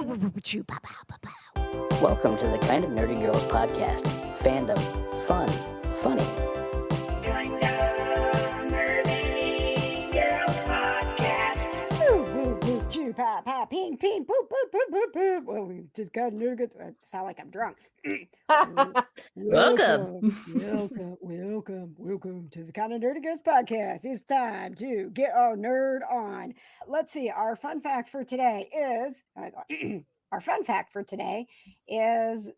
Welcome to the Kind of Nerdy Girls podcast. Fandom, fun, funny. Doing the Nerdy Girls podcast. Boo, boo, boo, choo, pa, pa, ping, ping, boop, boop, boop, boop, boop. Well, we just got nerdy. Sound like I'm drunk. Welcome. Welcome to the Kind of Nerdy Girls podcast. It's time to get our nerd on. Let's see. Our fun fact for today is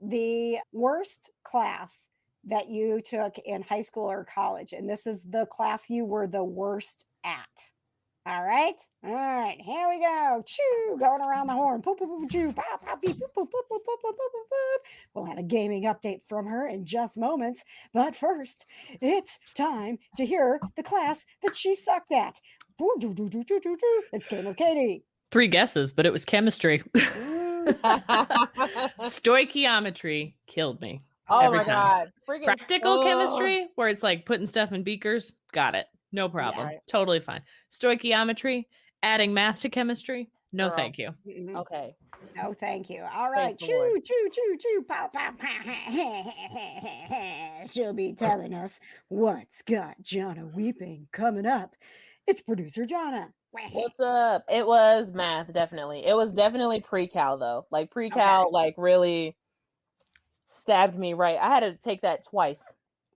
the worst class that you took in high school or college, and this is the class you were the worst at. All right, here we go. Choo, going around the horn. Poop, poop, poop, choo, pow, pow, beep, poop, poop, poop, poop, poop, poop, poop, poop. We'll have a gaming update from her in just moments. But first, it's time to hear the class that she sucked at. It's Gamer Katie. 3 guesses, but it was chemistry. Stoichiometry killed me. Oh every my time. God. Friggin' Practical chemistry, where it's like putting stuff in beakers, got it. No problem. Yeah. Totally fine. Stoichiometry, adding math to chemistry, no Girl. thank you. Okay. No, thank you. All right. Thank the Lord. Choo, pow, pow, pow. She'll be telling us what's got Johna weeping coming up. It's Producer Johna. What's up? It was math, definitely. It was definitely pre-cal, though. Like, pre-cal, like, really stabbed me right. I had to take that twice.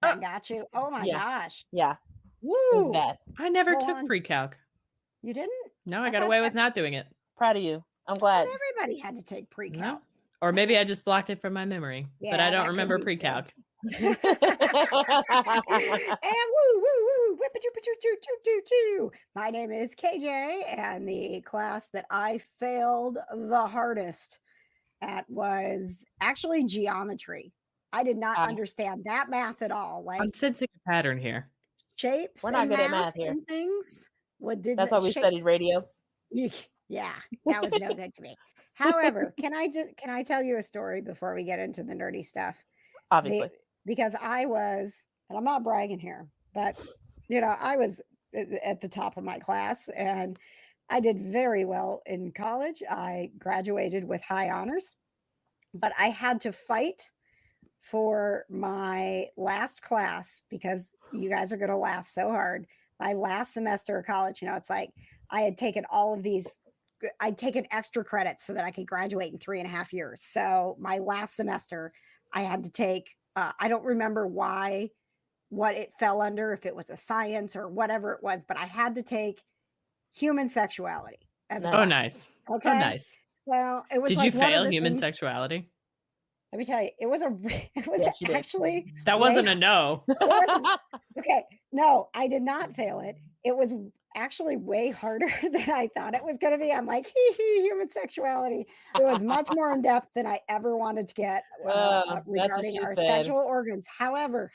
I got you. Oh my Yeah. gosh. Yeah, Woo. it was bad. I never Go took on. pre-calc. You didn't? No, I I got thought away that- with not doing it. Proud of you. I'm Not glad. everybody had to take pre-cal. No. Or maybe I just blocked it from my memory, but Yeah, I that don't could remember be pre-calc. And woo, whip-a-choo-pa-choo-choo-choo-choo-choo. My name is KJ, and the class that I failed the hardest at was actually geometry. I did not understand that math at all. Like I'm sensing a pattern here. shapes We're not and good at math here. and things. What did That's the why we shape- studied radio. Eek, yeah, that was no good to me. However, can I tell you a story before we get into the nerdy stuff? Obviously. Because I was, and I'm not bragging here, but I was at the top of my class and I did very well in college. I graduated with high honors, but I had to fight for my last class because you guys are going to laugh so hard. My last semester of college, it's like I had taken all of these. I'd taken extra credits so that I could graduate in 3.5 years. So my last semester, I had to take, I don't remember what it fell under, if it was a science or whatever it was, but I had to take human sexuality as a Oh, class. nice. Okay. Oh, nice. So it was Did like you one of fail the human things- sexuality? Let me tell you, it was Yes, you did. actually That wasn't a no. okay. No, I did not fail it. It was actually way harder than I thought it was going to be. I'm like, human sexuality. It was much more in depth than I ever wanted to get That's what regarding she our said. sexual organs. However,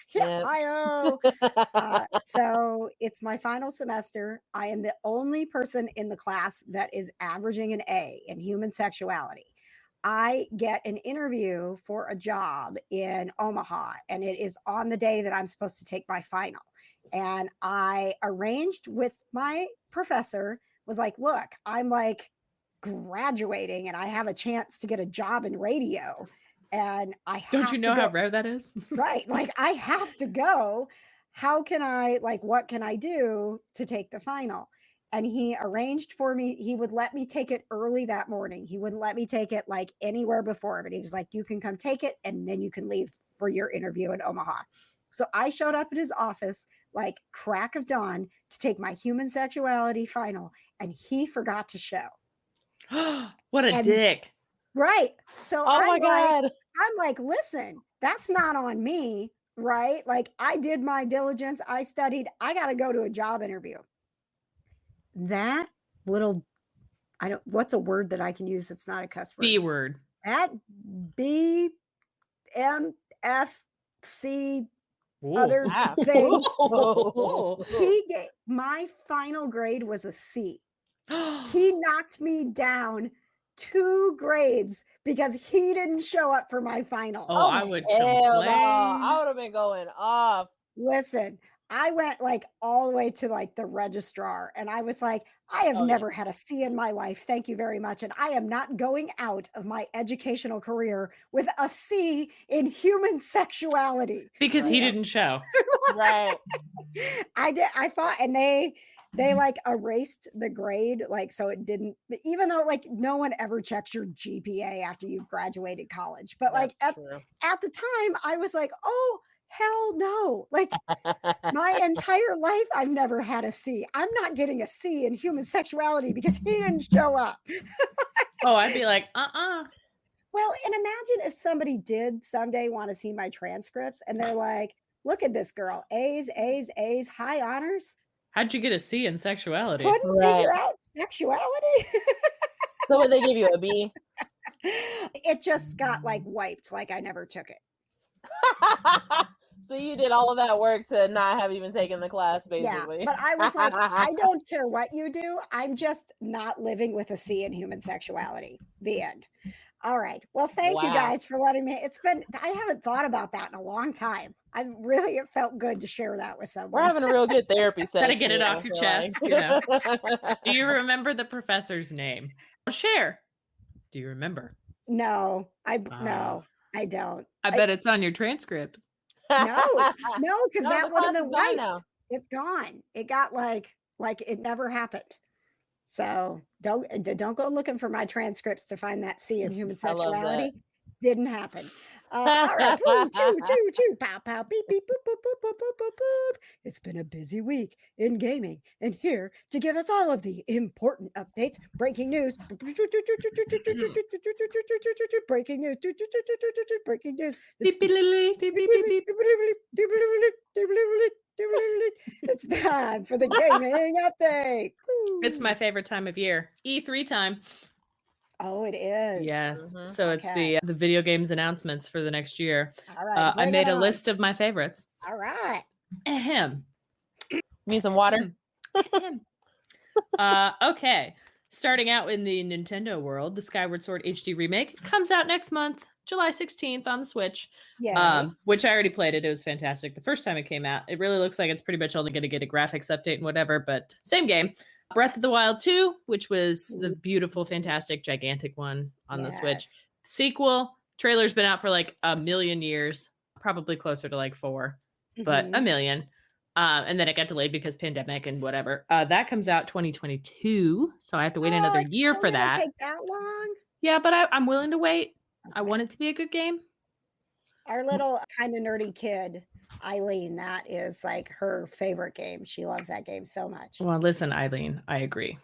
so it's my final semester. I am the only person in the class that is averaging an A in human sexuality. I get an interview for a job in Omaha, and it is on the day that I'm supposed to take my final. And I arranged with my professor, was like, look, I'm like graduating and I have a chance to get a job in radio. And I have Don't you know to how go. rare that is? Right. Like I have to go. How can I, what can I do to take the final? And he arranged for me. He would let me take it early that morning. He wouldn't let me take it like anywhere before, but he was like, you can come take it and then you can leave for your interview in Omaha. So I showed up at his office like crack of dawn to take my human sexuality final, and he forgot to show. What a And- dick. Right. So Oh my God. I'm like, listen, that's not on me, right? Like I did my diligence. I studied. I got to go to a job interview. That little, what's a word that I can use that's not a cuss word? B word. That BMFC Ooh. other Wow. things. Whoa. My final grade was a C. He knocked me down 2 grades because he didn't show up for my final. Oh, I would Hell no. complain. I would have been going off. Listen, I went like all the way to like the registrar, and I was like, I have Oh, yeah. never had a C in my life. Thank you very much. And I am not going out of my educational career with a C in human sexuality. Because he Yeah. didn't show. Right. I thought, and they like erased the grade, like, so it didn't, even though like no one ever checks your GPA after you've graduated college. But like That's true. at the time, I was like, oh, hell no. Like my entire life, I've never had a C. I'm not getting a C in human sexuality because he didn't show up. Oh, I'd be like, Well, and imagine if somebody did someday want to see my transcripts and they're like, look at this girl, A's, A's, A's, high honors. how'd you get a C in sexuality? Couldn't Right. figure out sexuality. So would they give you a B? It just got like wiped, like I never took it. So you did all of that work to not have even taken the class, basically. Yeah, but I was like, I don't care what you do. I'm just not living with a C in human sexuality. The end. All right. Well, thank you Wow. guys for letting me. I haven't thought about that in a long time. It felt good to share that with someone. We're having a real good therapy session. Gotta get it here, off I your feel chest, like. you know. Do you remember the professor's name? Share. Do you remember? No, I Ah. don't. I bet it's on your transcript. No, because No, that the would have class been is gone wiped. now. It's gone. It got like it never happened. So don't go looking for my transcripts to find that C in human I love that. sexuality. Didn't happen. All right, poo, choo, choo, choo, pow, pow, beep, beep, boop, boop, boop, boop, boop, boop, boop. It's been a busy week in gaming, and here to give us all of the important updates, breaking news, breaking news, breaking news. Beep, beep, beep, beep, beep, beep. It's time for the gaming update. It's my favorite time of year. E3 time. Oh, it is. Yes. Mhm. So it's Okay. the video games announcements for the next year. All right. I bring it made a on. list of my favorites. All right. Ahem. Need some water? Okay. Starting out in the Nintendo world, the Skyward Sword HD remake comes out next month, July 16th on the Switch. Yeah. Which I already played it. It was fantastic the first time it came out. It really looks like it's pretty much only going to get a graphics update and whatever, but same game. Breath of the Wild 2, which was the beautiful, fantastic, gigantic one on the Switch. Sequel, trailer's been out for like a million years, probably closer to like 4, but a million. And then it got delayed because pandemic and whatever. That comes out 2022, so I have to wait another it's year still for gonna that. Take that long? Yeah, but I'm willing to wait. I want it to be a good game. Our little kind of nerdy kid, Eileen, that is like her favorite game. She loves that game so much. Well, listen, Eileen, I agree.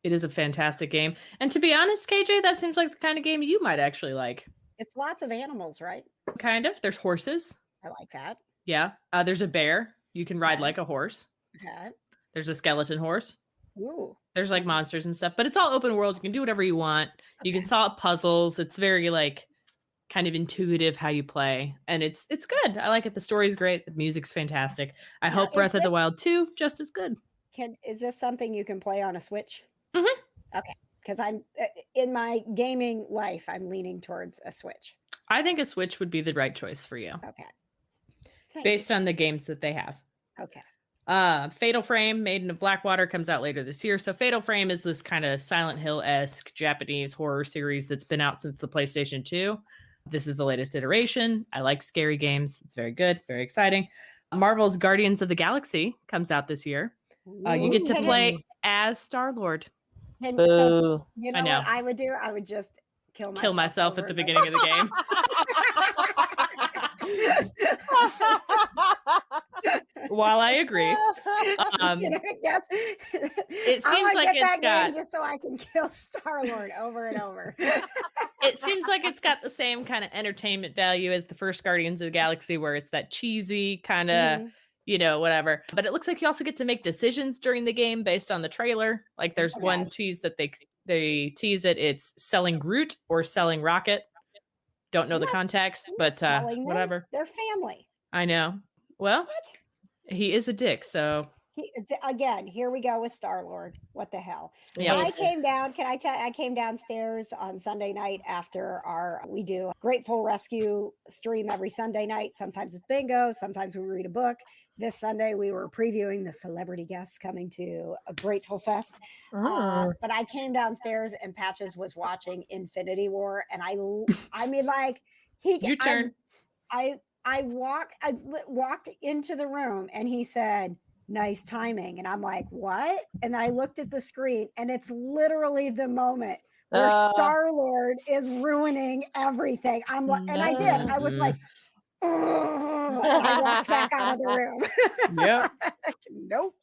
It is a fantastic game. And to be honest, KJ, that seems like the kind of game you might actually like. It's lots of animals, right? Kind of. There's horses. I like that. Yeah. There's a bear. You can ride Okay. like a horse. Okay. There's a skeleton horse. Ooh. There's like monsters and stuff, but it's all open world. You can do whatever you want. You can solve puzzles. It's very like kind of intuitive how you play, and it's good. I like it. The story's great. The music's fantastic. I Now, hope is Breath of the this- Wild 2 just as good. Is this something you can play on a Switch? Mhm. Okay. Because I'm in my gaming life, I'm leaning towards a Switch. I think a Switch would be the right choice for you Okay. Thank based on the games that they have. you. Okay. Fatal Frame, Maiden of Blackwater, comes out later this year. So Fatal Frame is this kind of Silent Hill-esque Japanese horror series that's been out since the PlayStation 2. This is the latest iteration. I like scary games. It's very good, very exciting. Marvel's Guardians of the Galaxy comes out this year. You get to Ooh, play as Star-Lord. and so, Boo. you know, I know. what I would do? I would just kill Myself over at the and over. beginning of the game. While I agree. You know, yes. It I seems wanna like get that it's got- game just so I can kill Star-Lord over and over. It seems like it's got the same kind of entertainment value as the first Guardians of the Galaxy, where it's that cheesy kind of, Mhm. you know, whatever. But it looks like you also get to make decisions during the game based on the trailer. Like there's Okay. one tease that they tease it. It's selling Groot or selling Rocket. Don't know the What? context, I'm not but telling them. whatever. They're family. I know. Well, What? he is a dick, so Again, here we go with Star-Lord. What the hell? Yeah. I came down. Can I tell? I came downstairs on Sunday night after we do a Grateful Rescue stream every Sunday night. Sometimes it's bingo. Sometimes we read a book. This Sunday we were previewing the celebrity guests coming to a Grateful Fest. But I came downstairs and Patches was watching Infinity War, and I mean, like Your turn. I walked into the room and he said, "Nice timing." And I'm like, "What?" And then I looked at the screen and it's literally the moment where Star-Lord is ruining everything. I'm like, and I did. I was like, "Oh," and I walked back out of the room. Yep. Nope.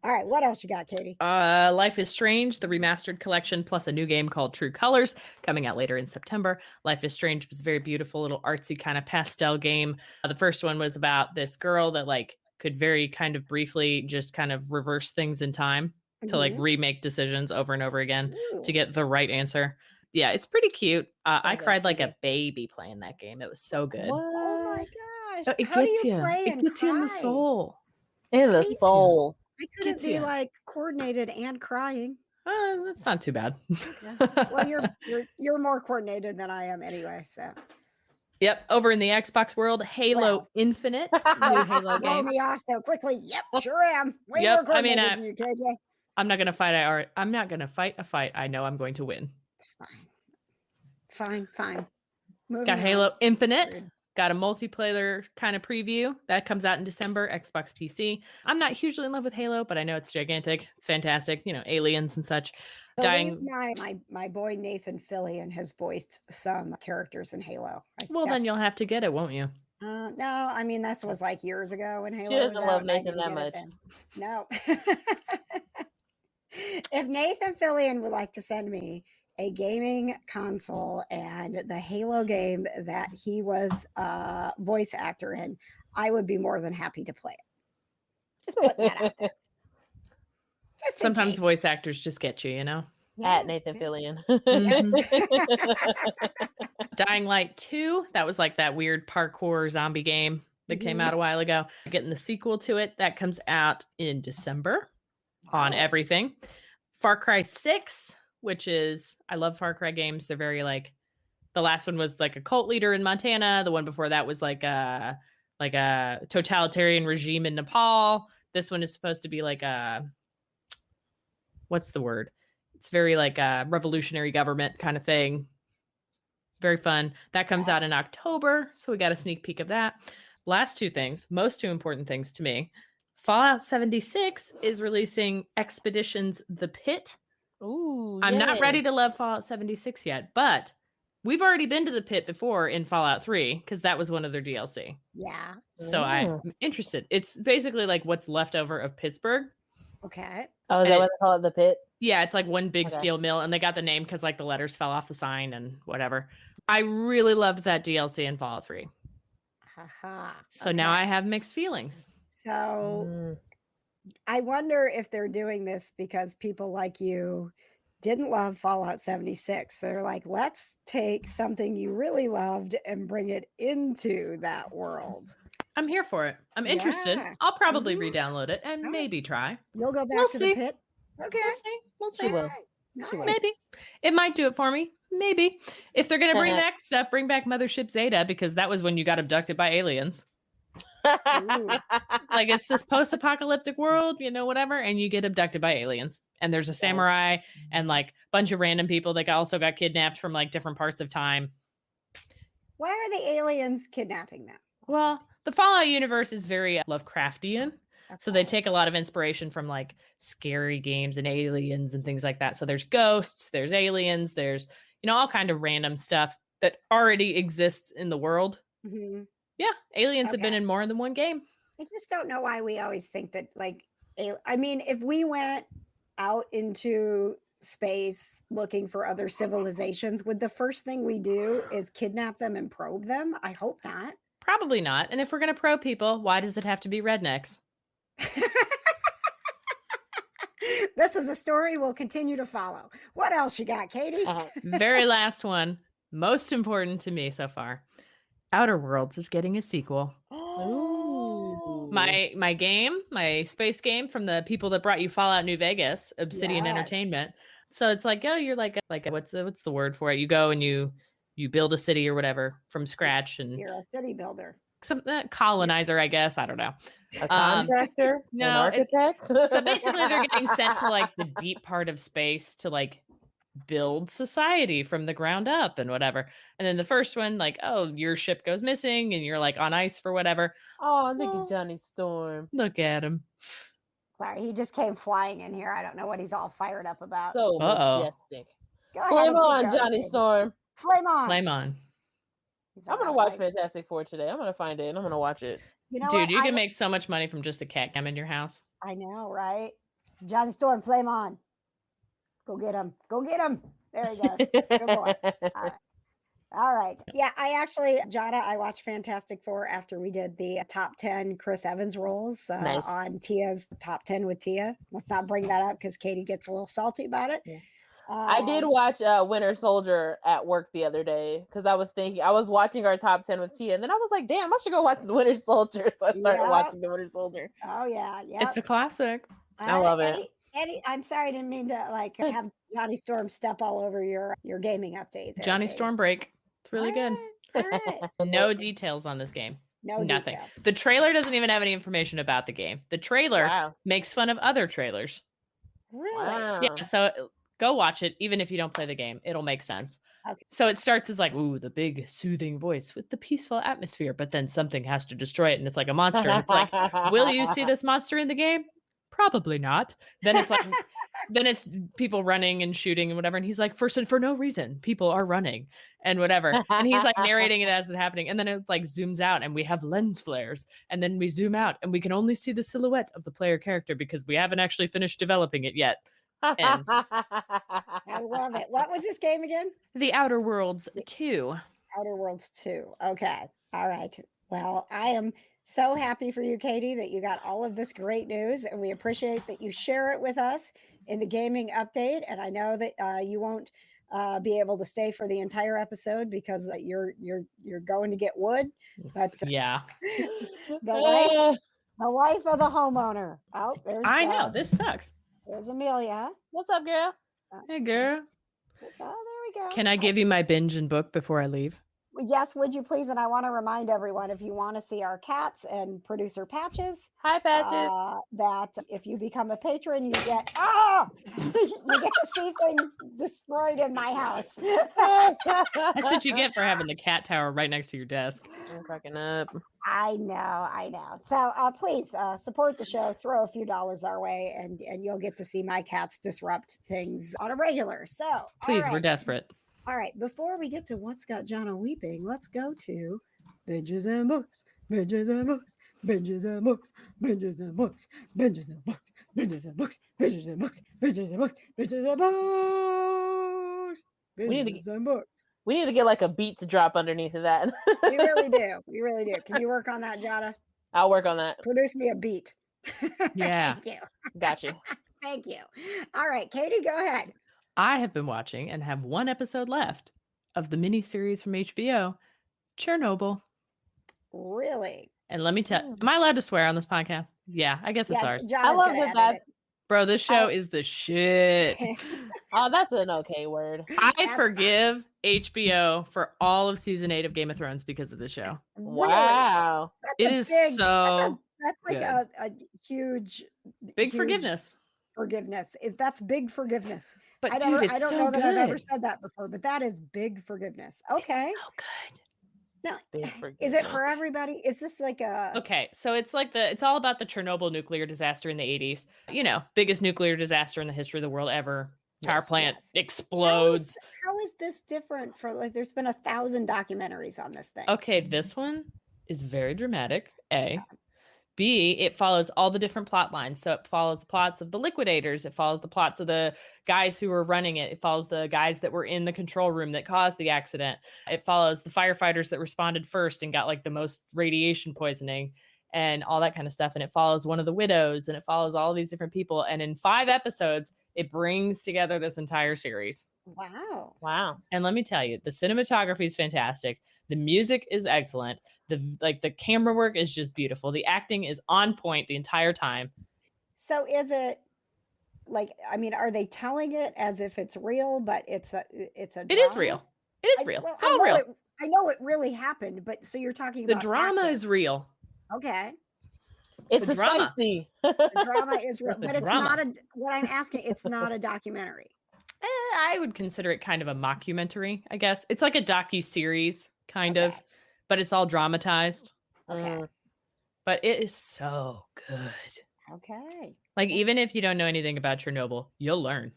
All right, what else you got, Katie? Life is Strange, the remastered collection, plus a new game called True Colors, coming out later in September. Life is Strange was a very beautiful little artsy kind of pastel game. The first one was about this girl that like could very kind of briefly just kind of reverse things in time to like remake decisions over and over again to get the right answer. Yeah, it's pretty cute. I cried like a baby playing that game. It was so good. Oh my gosh. It How do gets you you. play It and gets you in the cry? soul. In the Me too. soul. I couldn't Gets be ya. like coordinated and crying. That's not too bad. Well, you're more coordinated than I am anyway. So Yep. Over in the Xbox world, Halo Well. Infinite, new Halo blow game. me off so quickly. Yep, sure am. Way Yep, more I mean, coordinated than you, KJ. I'm not gonna fight. I'm not gonna fight a fight. I know I'm going to win. Fine. Moving Got on. Halo Infinite. Rude. Got a multiplayer kind of preview that comes out in December, Xbox PC. I'm not hugely in love with Halo, but I know it's gigantic. It's fantastic. You know, aliens and such. Believe my boy Nathan Fillion has voiced some characters in Halo. Well, then you'll have to get it, won't you? No, I mean this was like years ago when Halo She doesn't was love out, and I Nathan didn't that get it much. then. No. If Nathan Fillion would like to send me a gaming console and the Halo game that he was a voice actor in, I would be more than happy to play it. Just putting that out there. Just in Sometimes case. voice actors just get you, you know? At Nathan Fillion. Dying Light 2, that was like that weird parkour zombie game that came out a while ago. Getting the sequel to it, that comes out in December on everything. Far Cry 6, which is, I love Far Cry games. They're very like, the last one was like a cult leader in Montana. The one before that was like a totalitarian regime in Nepal. This one is supposed to be like a, what's the word? It's very like a revolutionary government kind of thing. Very fun. That comes out in October. So we got a sneak peek of that. Last two things, most two important things to me. Fallout 76 is releasing Expeditions The Pit. Ooh, I'm not yay. ready to love Fallout 76 yet, but we've already been to the pit before in Fallout 3 because that was one of their DLC. Yeah. So I'm interested. It's basically like what's left over of Pittsburgh. Okay. Oh, is that what they call it? The pit? Yeah, it's like one big Okay. steel mill, and they got the name because like the letters fell off the sign and whatever. I really loved that DLC in Fallout 3. Haha. So now I have mixed feelings. So I wonder if they're doing this because people like you didn't love Fallout 76. They're like, let's take something you really loved and bring it into that world. I'm here for it. I'm interested. Yeah. I'll probably re-download it and All right. maybe try. You'll go back We'll to see. the pit. Okay. We'll see. She will. Nice. She will. Maybe. It might do it for me. Maybe. If they're going to bring back stuff, bring back Mothership Zeta because that was when you got abducted by aliens. Like it's this post-apocalyptic world, you know, whatever, and you get abducted by aliens. And there's a samurai and like a bunch of random people that also got kidnapped from like different parts of time. Why are the aliens kidnapping them? Well, the Fallout universe is very Lovecraftian. So they Okay. take a lot of inspiration from like scary games and aliens and things like that. So there's ghosts, there's aliens, there's, you know, all kind of random stuff that already exists in the world. Mhm. Yeah, aliens have been Okay. in more than one game. I just don't know why we always think that like I mean, if we went out into space looking for other civilizations, would the first thing we do is kidnap them and probe them? I hope not. Probably not. And if we're going to probe people, why does it have to be rednecks? This is a story we'll continue to follow. What else you got, Katie? Very last one, most important to me so far. Outer Worlds is getting a sequel. Ooh. my space game from the people that brought you Fallout New Vegas, Obsidian Yes. Entertainment. So it's like, oh, you're like what's the word for it? You go and you build a city or whatever from scratch, and You're a city builder. some colonizer, I guess. I don't know. A contractor, no, an architect. So basically, they're getting sent to like the deep part of space to like build society from the ground up and whatever. And then the first one, like, oh, your ship goes missing and you're like on ice for whatever. Oh, look at Johnny Storm. Look at him. Sorry, he just came flying in here. I don't know what he's all fired up about. So majestic. Go ahead Flame and keep on, going, Johnny baby. Storm. Flame on. Flame on. He's I'm all gonna right, watch like, Fantastic Four today. I'm gonna find it and I'm gonna watch it. You know Dude, what? you can make so much money from just a cat cam in your house. I know, right? Johnny Storm, flame on. Go get him. Go get him. There he goes. Good boy. All right. Yeah, Johna, I watched Fantastic Four after we did the top 10 Chris Evans roles Nice. on Tia's top 10 with Tia. Let's not bring that up because Katie gets a little salty about it. Yeah. I did watch Winter Soldier at work the other day because I was watching our top 10 with Tia, and then I was like, damn, I should go watch the Winter Soldier. So I started watching the Winter Soldier. Oh, yeah. It's a classic. I love it. Eddie, I'm sorry, I didn't mean to like have Johnny Storm step all over your gaming update. There, Johnny Katie. Storm break. It's really good. All right. No details on this game. Nothing. Details. The trailer doesn't even have any information about the game. The trailer makes fun of other trailers. Really? Wow. Yeah, so go watch it, even if you don't play the game. It'll make sense. Okay. So it starts as like, ooh, the big soothing voice with the peaceful atmosphere, but then something has to destroy it, and it's like a monster. And it's like, will you see this monster in the game? Probably not. Then it's like, then it's people running and shooting and whatever. And he's like, for no reason, people are running and whatever. And he's like narrating it as it's happening. And then it like zooms out and we have lens flares. And then we zoom out and we can only see the silhouette of the player character because we haven't actually finished developing it yet. And I love it. What was this game again? The Outer Worlds 2. Outer Worlds 2. Okay. All right. Well, I am so happy for you, Katie, that you got all of this great news, and we appreciate that you share it with us in the gaming update. And I know that you won't be able to stay for the entire episode because you're going to get wood. But yeah, the life of the homeowner. Oh, there's I know this sucks. There's Amelia. What's up, girl? Hey, girl. Oh, there we go. Can I give you my binge and book before I leave? Yes, would you please? And I want to remind everyone, if you want to see our cats and producer Patches, Hi, Patches. that if you become a patron, you get you get to see things destroyed in my house. That's what you get for having the cat tower right next to your desk. I'm cracking up. I know. So please support the show. Throw a few dollars our way, and you'll get to see my cats disrupt things on a regular. So please, all right. We're desperate. All right, before we get to what's got Johna weeping, let's go to Binges and Books, Binges and Books, Binges and Books, Binges and Books, Binges and Books, Binges and Books, Binges and Books, Binges and Books, Binges and Books, Binges and Books. We need to get like a beat to drop underneath of that. We really do. We really do. Can you work on that, Johna? I'll work on that. Produce me a beat. Yeah. Thank you. Got you. Thank you. All right, Katie, go ahead. I have been watching and have one episode left of the miniseries from HBO, Chernobyl. Really? And let me tell am I allowed to swear on this podcast? Yeah, I guess it's ours. Johna's I love gonna that. edit Bro, this show is the shit. it. Oh, that's an okay word. I That's forgive HBO for all of season 8 of Game of Thrones because of this show. Really? Wow. That's It a is big- so that's like good. a huge forgiveness. Forgiveness that's big forgiveness. But I dude, don't it's so know good. that I've ever said that before, but that is big forgiveness. Okay. It's so good. Now, Big is forgiveness. it for everybody? Is this like a Okay, so it's like it's all about the Chernobyl nuclear disaster in the 80s. You know, biggest nuclear disaster in the history of the world ever. Power Yes, plant yes. explodes. How is this different for like there's been 1,000 documentaries on this thing? Okay, this one is very dramatic. A. B, it follows all the different plot lines. So it follows the plots of the liquidators. It follows the plots of the guys who were running it. It follows the guys that were in the control room that caused the accident. It follows the firefighters that responded first and got like the most radiation poisoning and all that kind of stuff. And it follows one of the widows and it follows all these different people. And in 5 episodes, it brings together this entire series. Wow. Wow. And let me tell you, the cinematography is fantastic. The music is excellent. The camera work is just beautiful. The acting is on point the entire time. So is it like, I mean, are they telling it as if it's real, but it's a It drama? is real. It is real. It's all real. I know it really happened, but so you're talking The about drama acting. is real. Okay. It's The a drama. spicy. The drama is real, The but it's drama. not what I'm asking, it's not a documentary. I would consider it kind of a mockumentary, I guess. It's like a docu-series, kind of, Okay. but it's all dramatized. Okay. But it is so good. Okay. Like, even if you don't know anything about Chernobyl, you'll learn.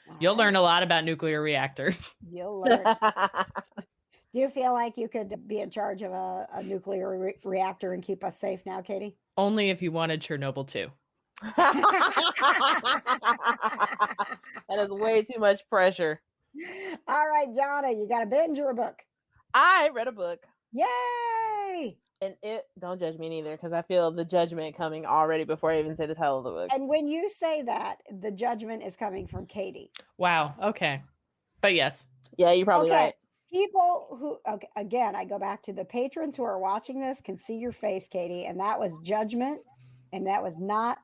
All You'll right. learn a lot about nuclear reactors. You'll learn. Do you feel like you could be in charge of a nuclear reactor and keep us safe now, Katie? Only if you wanted Chernobyl too. That is way too much pressure. All right, Johna, you got a binge or a book? I read a book, Yay! and don't judge me neither, because I feel the judgment coming already before I even say the title of the book. And when you say that, the judgment is coming from Katie. Wow. Okay. But yes. Yeah, you're probably right. People who, okay, again, I go back to the patrons who are watching this can see your face, Katie, and that was judgment, and that was not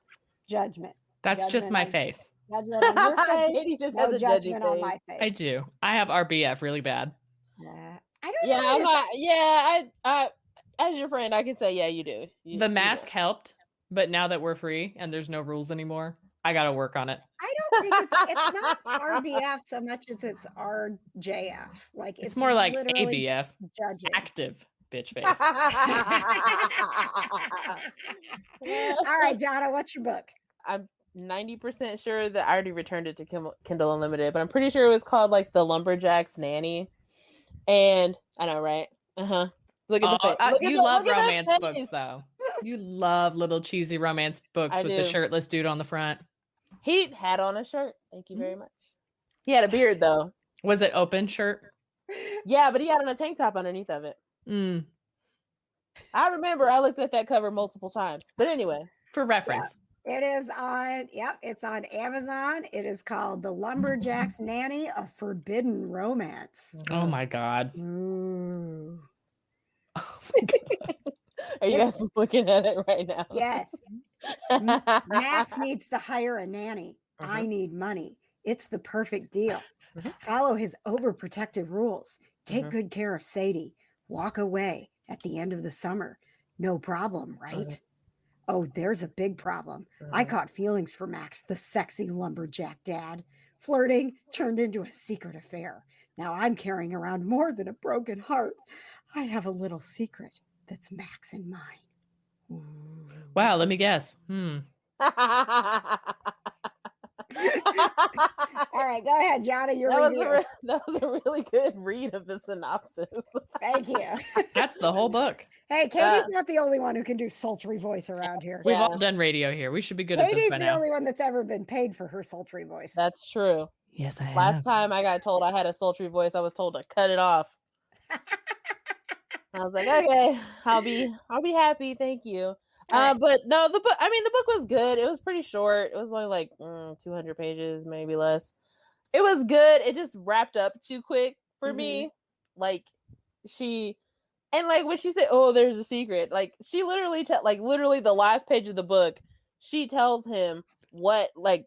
judgment. That's just my on- face. Judgment on your face. Katie just No has a judgy judgment on face. my face. I do. I have RBF really bad. I don't Yeah, know. I'm not. Yeah, I as your friend, I can say, yeah, you do. The mask helped, but now that we're free and there's no rules anymore, I got to work on it. I don't think it's not RBF so much as it's RJF. Like It's more like literally ABF, judging. active bitch face. All right, Johna, what's your book? I'm 90% sure that I already returned it to Kindle Unlimited, but I'm pretty sure it was called like the Lumberjack's Nanny. And I know, right? Look at the face. You love romance books, though. You love little cheesy romance books with the shirtless dude on the front. He had on a shirt. Thank you very much. He had a beard, though. Was it open shirt? Yeah, but he had on a tank top underneath of it. I remember I looked at that cover multiple times. But anyway. For reference. Yeah. It is on, it's on Amazon. It is called The Lumberjack's Nanny, A Forbidden Romance. Oh my God. Ooh. Oh my God. Are you guys looking at it right now? Yes. Max needs to hire a nanny. I need money. It's the perfect deal. Follow his overprotective rules. Take good care of Sadie. Walk away at the end of the summer. No problem, right? Oh, there's a big problem. I caught feelings for Max, the sexy lumberjack dad. Flirting turned into a secret affair. Now I'm carrying around more than a broken heart. I have a little secret that's Max and mine. Ooh. Wow, let me guess. All right, go ahead, Johna. That was a really good read of the synopsis. Thank you. That's the whole book. Hey, Katie's not the only one who can do sultry voice around here. We've all done radio here. We should be good at this Katie's by the now. only one that's ever been paid for her sultry voice. That's true. Yes, I have. Last time I got told I had a sultry voice, I was told to cut it off. I was like, okay, I'll be happy, thank you. But no, the book was good. It was pretty short. It was only like 200 pages, maybe less. It was good. It just wrapped up too quick for me. Like when she said, "Oh, there's a secret," like she literally literally the last page of the book, she tells him what, like,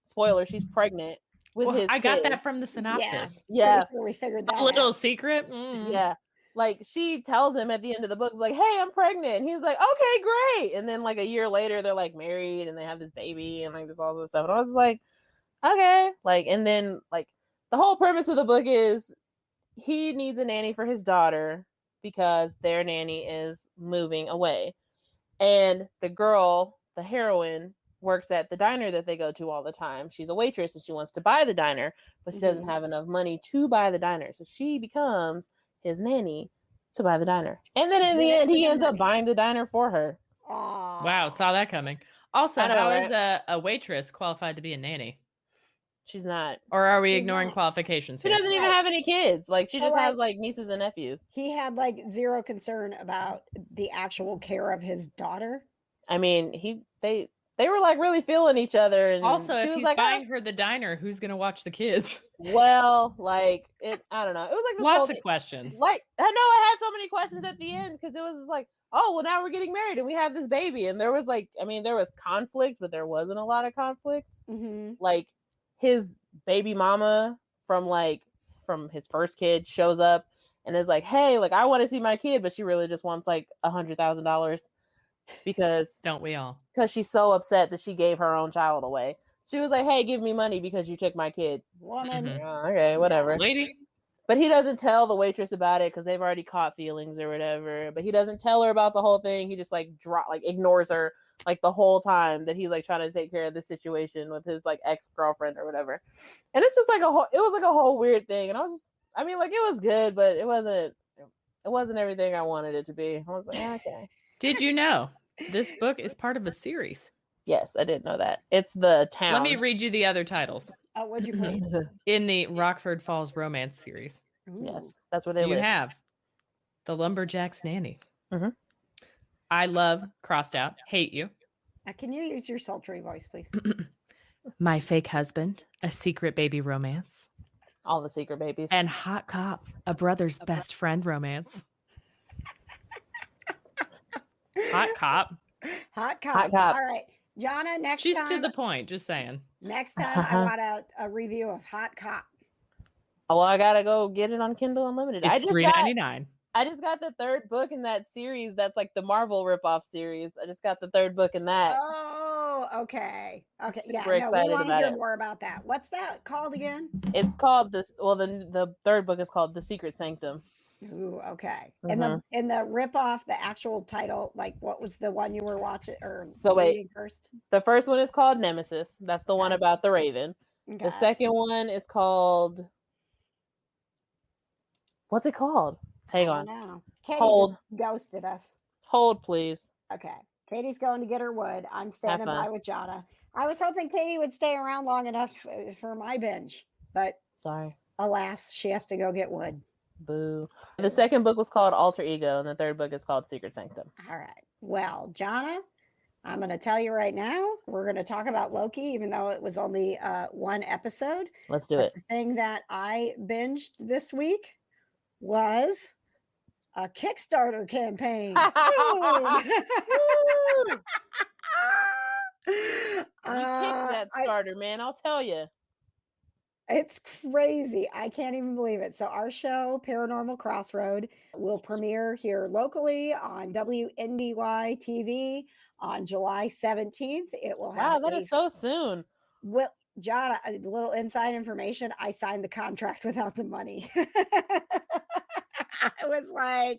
spoiler, she's pregnant with his I kid. got that from the synopsis. Yeah. Sure we figured that A little out. secret. Yeah. Like, she tells him at the end of the book, like, "Hey, I'm pregnant." And he's like, "Okay, great." And then like a year later, they're like married and they have this baby and like this all this stuff. And I was just like, okay. Like, and then like the whole premise of the book is he needs a nanny for his daughter because their nanny is moving away. And the girl, the heroine, works at the diner that they go to all the time. She's a waitress and she wants to buy the diner, but she doesn't have enough money to buy the diner. So she becomes his nanny to buy the diner. And then in the end, he ends up buying the diner for her. Wow, saw that coming. Also, how is a waitress qualified to be a nanny? She's not. Or are we ignoring qualifications She here? doesn't even have any kids. Like, she just has like nieces and nephews. He had like zero concern about the actual care of his daughter. I mean, they were like really feeling each other. And Also, she if was he's like, buying her the diner, who's gonna watch the kids? well, like I don't know. It was like this whole Lots of thing. questions. Like I know I had so many questions at the end because it was just like, oh, well, now we're getting married and we have this baby. And there was like, I mean, there was conflict, but there wasn't a lot of conflict. Mhm. Like his baby mama from his first kid shows up and is like, hey, like I want to see my kid, but she really just wants like $100,000 because Don't we all? she's so upset that she gave her own child away. She was like, hey, give me money because you took my kid. Woman. Mhm. Oh, okay, whatever. Lady. But he doesn't tell the waitress about it because they've already caught feelings or whatever. But he doesn't tell her about the whole thing. He just like ignores her like the whole time that he's like trying to take care of the situation with his like ex-girlfriend or whatever. And it's just like it was like a whole weird thing. And I was just, I mean, like it was good, but it wasn't everything I wanted it to be. I was like, okay. Did you know this book is part of a series? Yes, I didn't know that. It's the town. Let me read you the other titles Oh, would you please? in the Rockford Falls romance series. Ooh. Yes, that's where they You live. have the Lumberjack's Nanny. Mhm. I love crossed out, hate you. Can you use your sultry voice, please? My fake husband, a secret baby romance, All the secret babies. and Hot Cop, a brother's best friend romance. Hot Cop. Hot cop. Hot cop. All right, Johna. Next She's time. to the point, just saying. Next time, I want a review of Hot Cop. Oh, well, I gotta go get it on Kindle Unlimited. It's $3.99. I just got the third book in that series. That's like the Marvel ripoff series. I just got the third book in that. Oh, okay. Okay. Yeah. Super No, we excited want to about hear it. more about that. What's that called again? It's called this. Well, the third book is called The Secret Sanctum. Ooh, okay. Mhm. In the ripoff, the actual title, like what was the one you were watching or So wait. reading first? The first one is called Nemesis. That's the one Okay. about the Raven. Okay. The second one is called. What's it called? Hang on. I don't know. Katie Hold. just ghosted us. Hold, please. Okay. Katie's going to get her wood. I'm standing fun. by with Johna. I was hoping Katie would stay around long enough for my binge, but Sorry. alas, she has to go get wood. Boo. The second book was called Alter Ego, and the third book is called Secret Sanctum. All right. Well, Johna, I'm going to tell you right now, we're going to talk about Loki, even though it was only one episode. Let's do But it. the thing that I binged this week was a Kickstarter campaign. Boom! Woo! You kicked Uh, that starter, man. I'll tell you. It's crazy. I can't even believe it. So our show, Paranormal Crossroad, will premiere here locally on WNDY TV on July 17th. It will Wow, have that is so soon. well, John, a little inside information. I signed the contract without the money. I was like,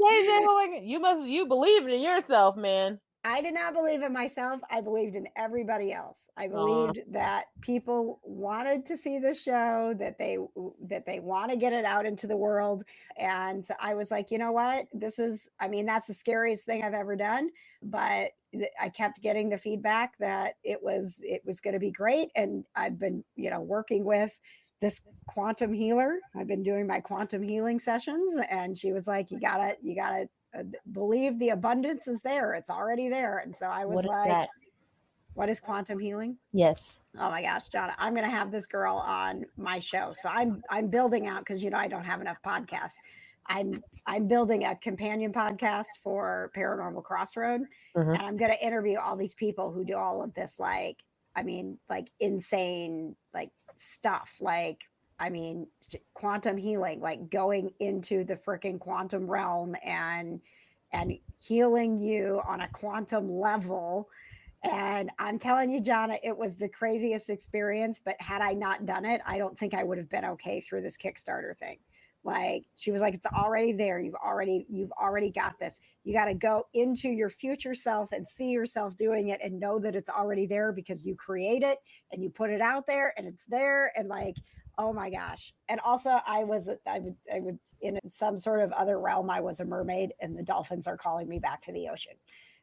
You believed in yourself, man. I did not believe in myself. I believed in everybody else. I believed that people wanted to see the show, that they want to get it out into the world. And I was like, you know what? That's the scariest thing I've ever done. But I kept getting the feedback that it was going to be great. And I've been, working with this quantum healer. I've been doing my quantum healing sessions, and she was like, you gotta believe the abundance is there. It's already there. And so I was What is like, that? what is quantum healing? Yes. Oh my gosh, John, I'm going to have this girl on my show. So I'm building out, because I don't have enough podcasts. I'm building a companion podcast for Paranormal Crossroad, Mhm. and I'm going to interview all these people who do all of this, like insane, stuff, quantum healing, like going into the freaking quantum realm and healing you on a quantum level. And I'm telling you, Johna, it was the craziest experience. But had I not done it, I don't think I would have been okay through this Kickstarter thing. Like, she was like, it's already there. You've already got this. You got to go into your future self and see yourself doing it and know that it's already there, because you create it and you put it out there and it's there. And like, oh my gosh. And also I was in some sort of other realm. I was a mermaid, and the dolphins are calling me back to the ocean.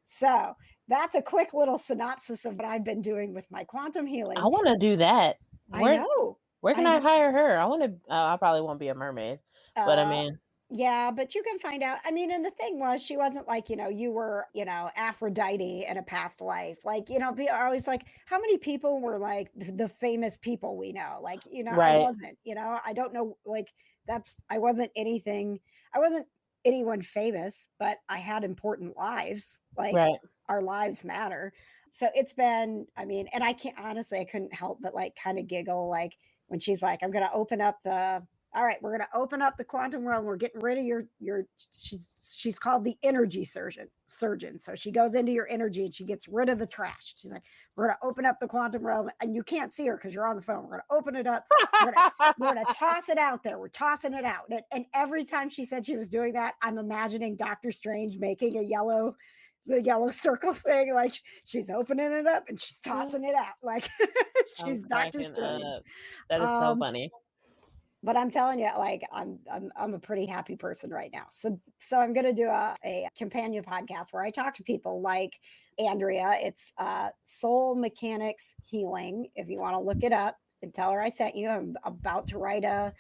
So that's a quick little synopsis of what I've been doing with my quantum healing. I want to do that. I know. Where can I know. hire her? I want to. I probably won't be a mermaid, but I mean, Yeah, but you can find out. I mean, and the thing was, she wasn't like, you were, Aphrodite in a past life. Like, people are always like, how many people were like the famous people we know? Like, I Right. wasn't, I don't know. Like, I wasn't anyone famous, but I had important lives. Like, Right. our lives matter. So it's been, I mean, and I couldn't help but like kind of giggle, like when she's like, I'm going to open up all right, we're going to open up the quantum realm. We're getting rid of your she's called the energy surgeon. So she goes into your energy and she gets rid of the trash. She's like, we're going to open up the quantum realm, and you can't see her because you're on the phone. We're going to open it up. We're going to toss it out there. We're tossing it out. And every time she said she was doing that, I'm imagining Doctor Strange making the yellow circle thing, like she's opening it up and she's tossing it out, like she's Doctor Strange. That is so funny. But I'm telling you, like I'm a pretty happy person right now. So I'm gonna do a companion podcast where I talk to people like Andrea. It's Soul Mechanics Healing. If you want to look it up and tell her I sent you, I'm about to write a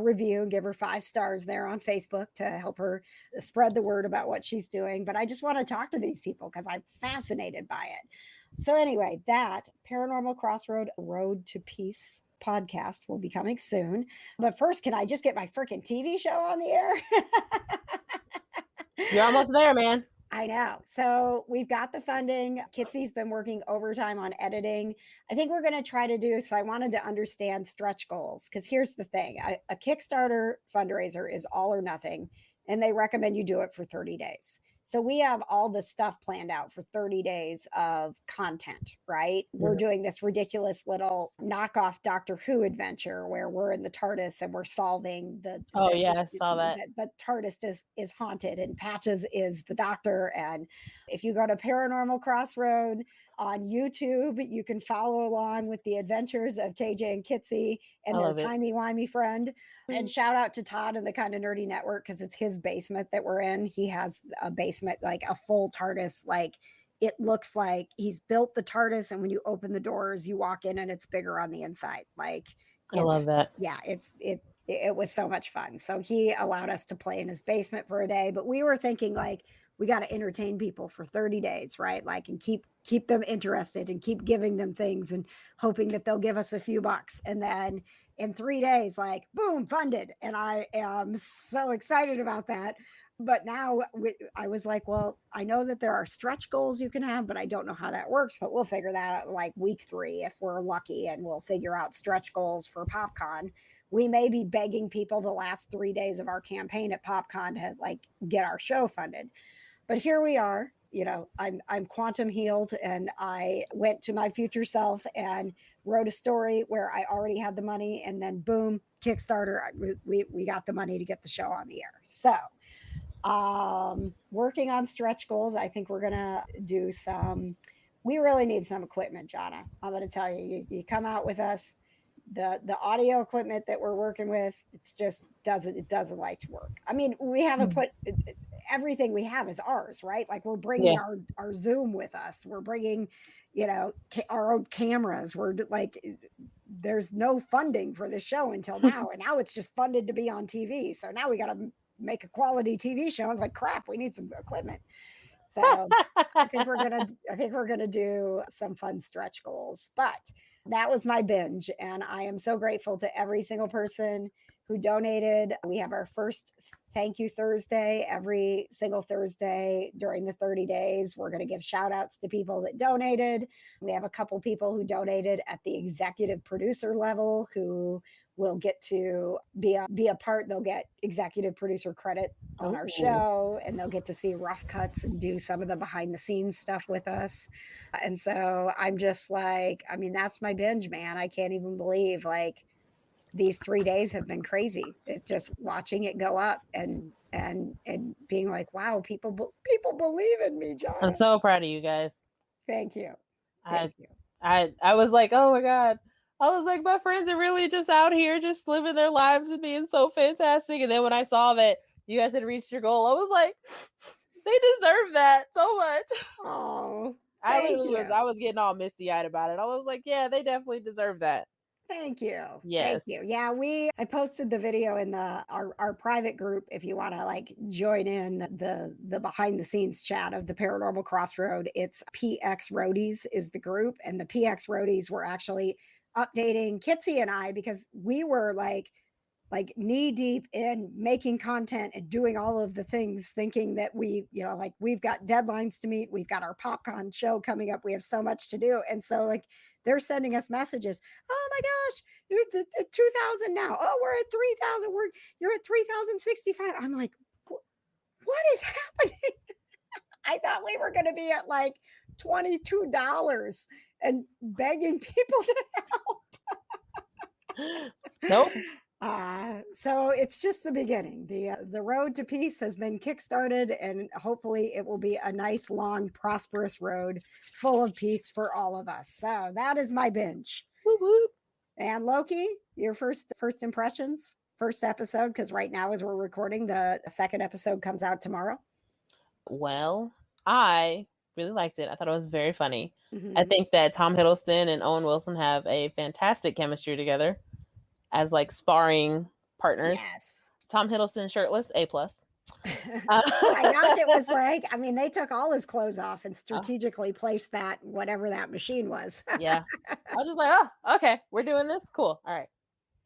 review and give her 5 stars there on Facebook to help her spread the word about what she's doing. But I just want to talk to these people because I'm fascinated by it. So anyway, that Paranormal Crossroad Road to Peace podcast will be coming soon. But first, can I just get my freaking TV show on the air? You're almost there, man. I know. So we've got the funding. Kitsy's been working overtime on editing. I think we're going to try to do, so I wanted to understand stretch goals, because here's the thing. A Kickstarter fundraiser is all or nothing, and they recommend you do it for 30 days. So we have all the stuff planned out for 30 days of content, right? We're doing this ridiculous little knockoff Doctor Who adventure where we're in the TARDIS and we're solving I saw that. The TARDIS is haunted and Patches is the doctor. And if you go to Paranormal Crossroad on YouTube, you can follow along with the adventures of KJ and Kitsy and their timey-wimey friend. And shout out to Todd and the Kind of Nerdy Network, because it's his basement that we're in. He has a basement, like a full TARDIS. Like, it looks like he's built the TARDIS, and when you open the doors, you walk in and it's bigger on the inside. Like, I love that. Yeah, it was so much fun. So he allowed us to play in his basement for a day, but we were thinking, like, we got to entertain people for 30 days, right? Like, and keep them interested and keep giving them things and hoping that they'll give us a few bucks. And then in 3 days, like, boom, funded. And I am so excited about that. But now I was like, well, I know that there are stretch goals you can have, but I don't know how that works. But we'll figure that out like week 3 if we're lucky, and we'll figure out stretch goals for PopCon. We may be begging people the last 3 days of our campaign at PopCon to like get our show funded. But here we are. I'm quantum healed, and I went to my future self and wrote a story where I already had the money, and then boom, Kickstarter, we got the money to get the show on the air. So working on stretch goals. I think we're gonna do we really need some equipment, Johna. I'm gonna tell you come out with us. The audio equipment that we're working with, it doesn't like to work. I mean, we haven't put everything we have is ours, right? Like, we're bringing our Zoom with us. We're bringing, our own cameras. We're like, there's no funding for this show until now. And now it's just funded to be on TV. So now we got to make a quality TV show. It's like, crap, we need some equipment. So I think we're gonna do some fun stretch goals. But that was my binge, and I am so grateful to every single person who donated. We have our first Thank You Thursday every single Thursday during the 30 days. We're going to give shout outs to people that donated. We have a couple people who donated at the executive producer level who will get to be a part. They'll get executive producer credit on our show, and they'll get to see rough cuts and do some of the behind the scenes stuff with us. And so I'm just like, I mean, that's my binge, man. I can't even believe, like, these 3 days have been crazy. It's just watching it go up and being like, wow, people believe in me, John. I'm so proud of you guys. Thank you. I was like, oh my God. I was like, my friends are really just out here just living their lives and being so fantastic. And then when I saw that you guys had reached your goal, I was like, they deserve that so much. Oh, I was getting all misty-eyed about it. I was like, yeah, they definitely deserve that. Thank you. Yes. Thank you. Yeah, I posted the video in our private group if you want to like join in the behind the scenes chat of the Paranormal Crossroad. It's PX Roadies is the group, and the PX Roadies were actually updating Kitsy and I because we were like knee deep in making content and doing all of the things, thinking that like we've got deadlines to meet, we've got our PopCon show coming up, we have so much to do. And so like they're sending us messages. Oh my gosh, you're at 2,000 now. Oh, we're at 3,000. You're at 3,065. I'm like, what is happening? I thought we were going to be at like $22 and begging people to help. Nope. So it's just the beginning. The road to peace has been kickstarted, and hopefully it will be a nice, long, prosperous road full of peace for all of us. So that is my binge. Whoop, whoop. And Loki, your first impressions, first episode, because right now as we're recording, the second episode comes out tomorrow. Well, I really liked it. I thought it was very funny. Mhm. I think that Tom Hiddleston and Owen Wilson have a fantastic chemistry together as like sparring partners. Yes. Tom Hiddleston shirtless, A+. Oh my gosh, it was like, I mean, they took all his clothes off and strategically placed that, whatever that machine was. Yeah. I was just like, oh, okay, we're doing this. Cool. All right.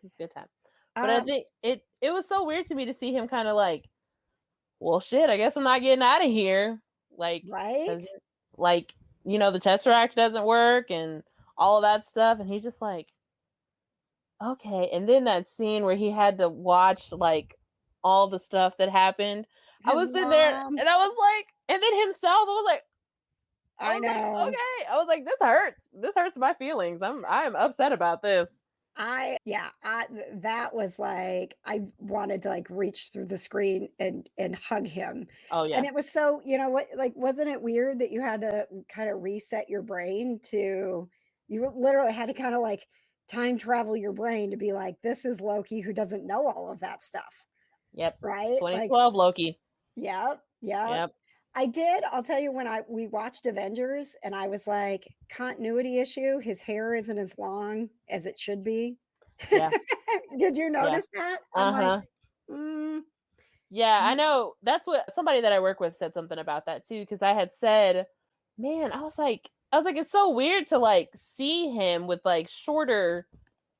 It's a good time. But I think it was so weird to me to see him kind of like, well, shit, I guess I'm not getting out of here. Like, right? Like, you know, the Tesseract doesn't work and all of that stuff. And he's just like, okay. And then that scene where he had to watch like all the stuff that happened. I was sitting there and I was like, and then himself, I was like, I know. Like, okay. I was like, this hurts. This hurts my feelings. I'm upset about this. That was like, I wanted to like reach through the screen and hug him. Oh yeah. And it was so, you know what, like, wasn't it weird that you had to kind of reset your brain you literally had to kind of like time travel your brain to be like, this is Loki who doesn't know all of that stuff. Yep. Right. 2012 Loki. Yep. Yep. I'll tell you, when we watched Avengers and I was like, continuity issue, his hair isn't as long as it should be. Yeah. Did you notice that? Uh-huh. Like, yeah, I know. That's what somebody that I work with said something about that too. Cause I had said, man, I was like, it's so weird to like see him with like shorter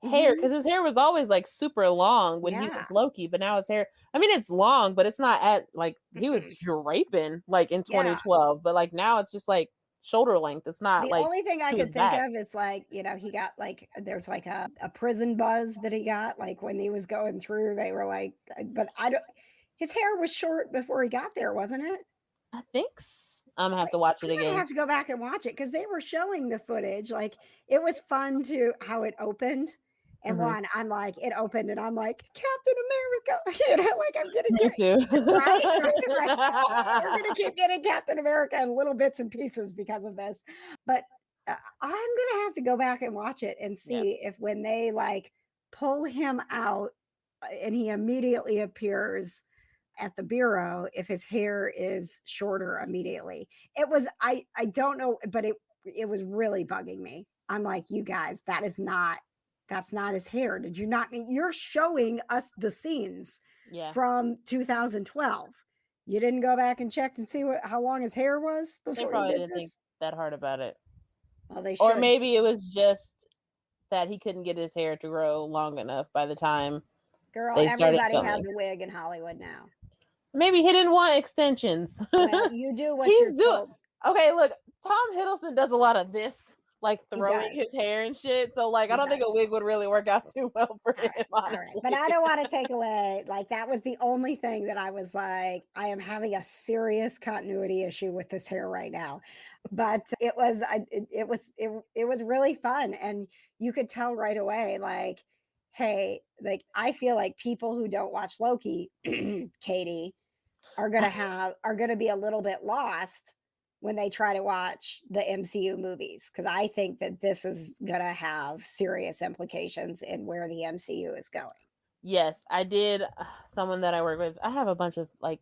hair, because his hair was always like super long when he was Loki, but now his hair, I mean, it's long, but it's not at like he was draping like in 2012, but like now it's just like shoulder length. It's not the like only thing I to could his think back. of is like, you know, he got like, there's like a prison buzz that he got like when he was going through, they were like, but his hair was short before he got there, wasn't it? I think I'm gonna have to watch it again. I have to go back and watch it because they were showing the footage. Like, it was fun to how it opened. And one, I'm like, it opened and I'm like, Captain America, you know, like I'm getting Me too. right? Like, we're gonna keep getting Captain America in little bits and pieces because of this. But I'm gonna have to go back and watch it and see if when they like pull him out and he immediately appears at the bureau, if his hair is shorter immediately. It was, I don't know, but it was really bugging me. I'm like, you guys, that's not his hair. Did you not? You're showing us the scenes from 2012. You didn't go back and check and see how long his hair was before they probably you did didn't this? think that hard about it. Well, they should. Or maybe it was just that he couldn't get his hair to grow long enough by the time everybody has a wig in Hollywood now. Maybe he didn't want extensions. Well, you do what he's doing. Okay, look, Tom Hiddleston does a lot of this, like throwing his hair and shit. So, like, I don't think a wig would really work out too well for him. Honestly. But I don't want to take away, like, that was the only thing that I was like, I am having a serious continuity issue with this hair right now. But it was really fun, and you could tell right away, like, hey, like, I feel like people who don't watch Loki, Katie, are gonna be a little bit lost when they try to watch the MCU movies, because I think that this is gonna have serious implications in where the MCU is going. Yes, I did. Someone that I work with, I have a bunch of like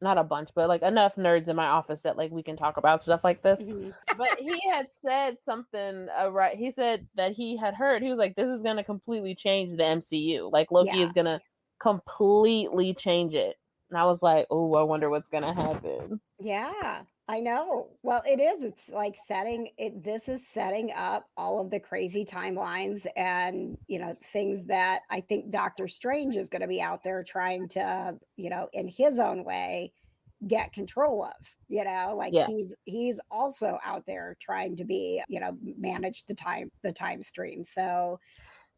not a bunch, but like enough nerds in my office that like we can talk about stuff like this. Mhm. But he had said something, right? He said that he had heard, he was like, this is going to completely change the MCU. Like Loki Yeah. is going to completely change it. And I was like, oh, I wonder what's going to happen. Yeah, I know. Well, it is. It's like this is setting up all of the crazy timelines and, things that I think Doctor Strange is going to be out there trying to, in his own way, get control of, like Yeah. he's also out there trying to be, manage the time stream. So,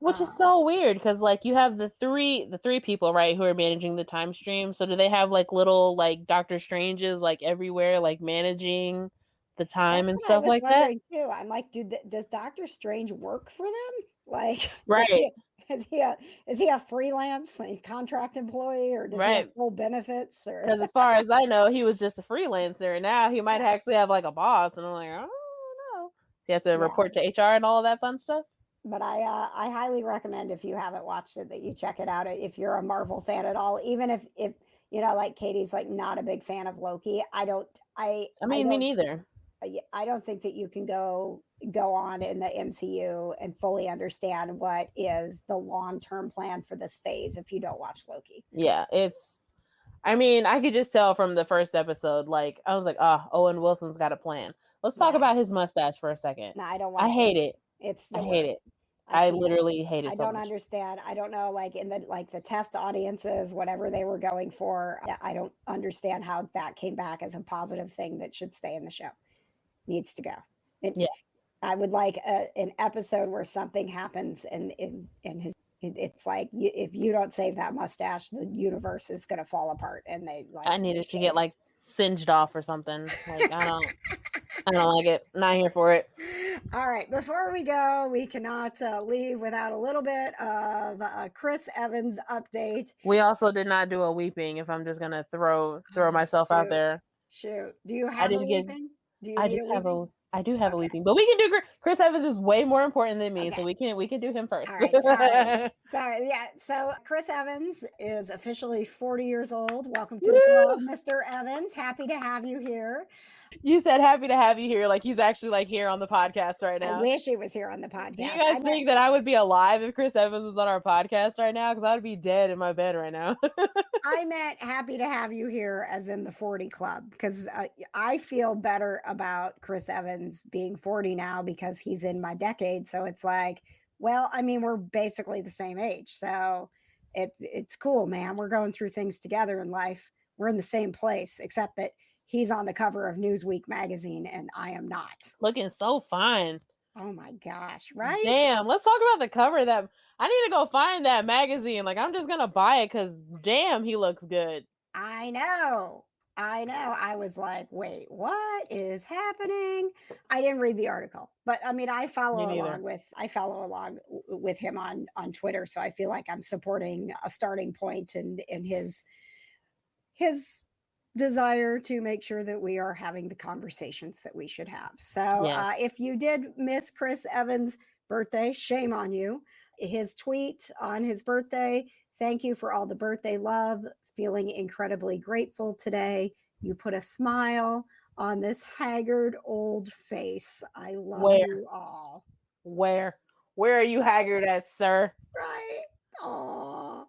Which is so weird because like you have the three people, right, who are managing the time stream. So do they have like little like Doctor Stranges like everywhere, like managing the time that's and what I stuff was like that? wondering too. I'm like, does Doctor Strange work for them? Like, Right. is he a freelance like, contract employee, or does he have Right. full benefits? Or Because as far as I know, he was just a freelancer, and now he might actually have like a boss. And I'm like, I don't know. He has to Yeah. report to HR and all of that fun stuff. But I highly recommend, if you haven't watched it, that you check it out. If you're a Marvel fan at all, even if like Katie's like not a big fan of Loki, I mean, me neither. I don't think that you can go on in the MCU and fully understand what is the long-term plan for this phase if you don't watch Loki. Yeah, I mean, I could just tell from the first episode, like, I was like, Owen Wilson's got a plan. Let's talk about his mustache for a second. No, I don't watch I hate it. It's I hate it. I can't. literally hate it I so don't much. understand. I don't know, like in the test audiences, whatever they were going for, I don't understand how that came back as a positive thing that should stay in the show. Needs to go. Yeah. I would like an episode where something happens and his. It's like if you don't save that mustache, the universe is going to fall apart. And I needed to get like singed off or something. Like I don't like it. Not here for it. All right. Before we go, we cannot leave without a little bit of Chris Evans update. We also did not do a weeping. If I'm just gonna throw myself out there. Shoot. Do you have a weeping? I do have a weeping, but we can do Chris Evans is way more important than me, so we can do him first. All right, sorry. Yeah. So Chris Evans is officially 40 years old. Welcome to the club, Mr. Evans. Happy to have you here. You said happy to have you here, like he's actually like here on the podcast right now. I wish he was here on the podcast. Do you guys think that I would be alive if Chris Evans was on our podcast right now? Because I would be dead in my bed right now. I meant happy to have you here as in the 40 club, because I feel better about Chris Evans being 40 now because he's in my decade. So it's like, well, I mean, we're basically the same age. So it's cool, man. We're going through things together in life. We're in the same place, except that he's on the cover of Newsweek magazine and I am not. Looking so fine. Oh my gosh, right? Damn, let's talk about the cover of that. I need to go find that magazine. Like, I'm just going to buy it because, damn, he looks good. I know. I was like, wait, what is happening? I didn't read the article, but I mean, I follow along with him on Twitter. So I feel like I'm supporting a starting point and his desire to make sure that we are having the conversations that we should have. So if you did miss Chris Evans' birthday, shame on you. His tweet on his birthday: thank you for all the birthday love. Feeling incredibly grateful today. You put a smile on this haggard old face. I love you all. Where are you haggard at, sir? Right. Aw.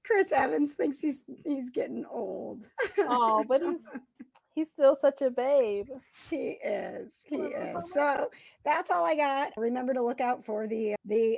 Chris Evans thinks he's getting old. Oh, but he's still such a babe. He is. So that's all I got. Remember to look out for the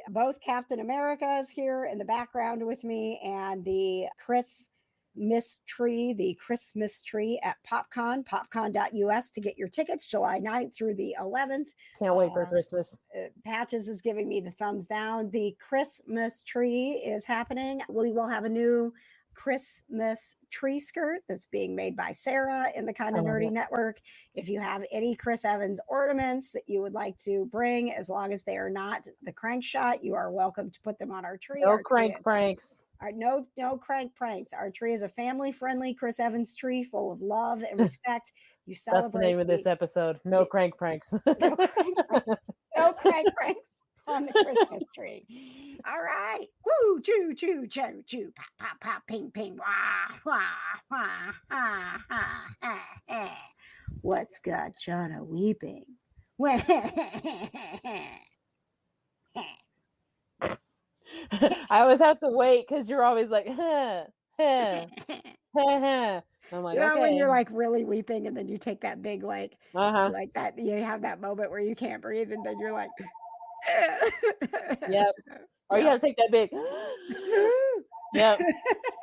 both Captain Americas here in the background with me, and the Christmas tree at popcon.us to get your tickets July 9th through the 11th. Can't wait for Christmas. Patches is giving me the thumbs down. The Christmas tree is happening. We will have a new Christmas tree skirt that's being made by Sarah in the Kind of Nerdy Network. If you have any Chris Evans ornaments that you would like to bring, as long as they are not the crank shot, you are welcome to put them on our tree. No crank pranks. No crank pranks. Our tree is a family-friendly Chris Evans tree full of love and respect. You celebrate. That's the name of this episode. No crank pranks. No crank pranks. on the Christmas tree. All right. Woo, choo, choo, choo, choo, pop, pop, pop, ping, ping, wah, wah, wah, ha, ha, ha, ha. What's got Johna weeping? I always have to wait because you're always like, huh, huh, huh, huh. I'm like, You know, when okay. you're like really weeping and then you take that big, like, Uh-huh. like that, you have that moment where you can't breathe and then you're like, Yep. Or you yeah. have to take that big. Yep.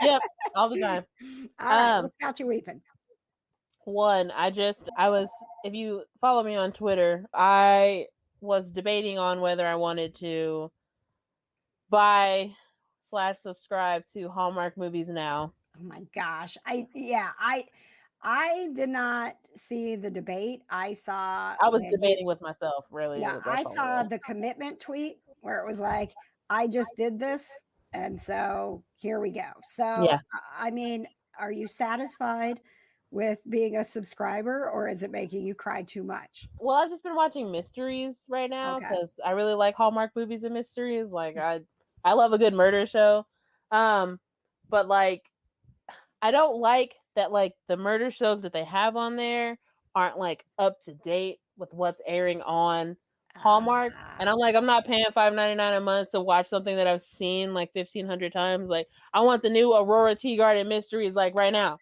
Yep. All the time. All right, what's got you weeping? One, I was, if you follow me on Twitter, I was debating on whether I wanted to buy/subscribe to Hallmark Movies Now. Oh my gosh. I did not see the debate. I saw I was when debating with myself, really. yeah, That's I all it saw was. the commitment tweet where it was like, I just did this. And so here we go. So, Yeah. I mean, are you satisfied with being a subscriber or is it making you cry too much? Well, I've just been watching mysteries right now Okay. because I really like Hallmark movies and mysteries. Like I love a good murder show. But like I don't like that like the murder shows that they have on there aren't like up to date with what's airing on Hallmark. And I'm like, I'm not paying $5.99 a month to watch something that I've seen like 1,500 times. Like, I want the new Aurora Tea Garden mysteries like right now.